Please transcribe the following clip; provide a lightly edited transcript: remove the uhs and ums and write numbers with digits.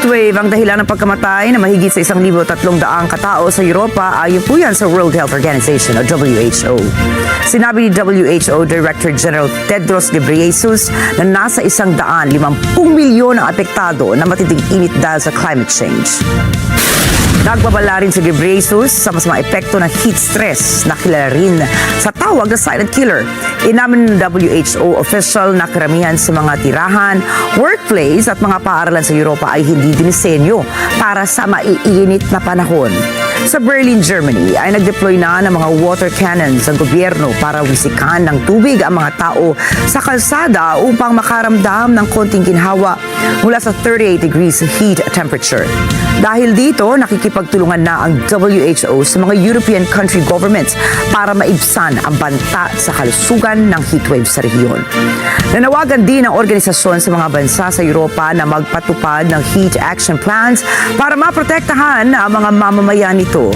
heatwave ang dahilan ng pagkamatay na mahigit sa 1,300 katao sa Europa ayon po yan sa World Health Organization o WHO. Sinabi ni WHO Director General Tedros Ghebreyesus na nasa 150 milyon ang apektado na matinding init dahil sa climate change. Nagbabala rin si Ghebreyesus sa mas mga epekto ng heat stress na kilala rin sa tawag na silent killer. Inamin ng WHO official na karamihan sa mga tirahan, workplace at mga paaralan sa Europa ay hindi dinisenyo para sa maiinit na panahon. Sa Berlin, Germany ay nag-deploy na ng mga water cannons ang gobyerno para wisikan ng tubig ang mga tao sa kalsada upang makaramdam ng konting ginhawa mula sa 38 degrees heat temperature. Dahil dito, nakikipagtulungan na ang WHO sa mga European country governments para maibsan ang banta sa kalusugan ng heatwave sa rehiyon. Nanawagan din ang organisasyon sa mga bansa sa Europa na magpatupad ng heat action plans para maprotektahan ang mga mamamayan nito.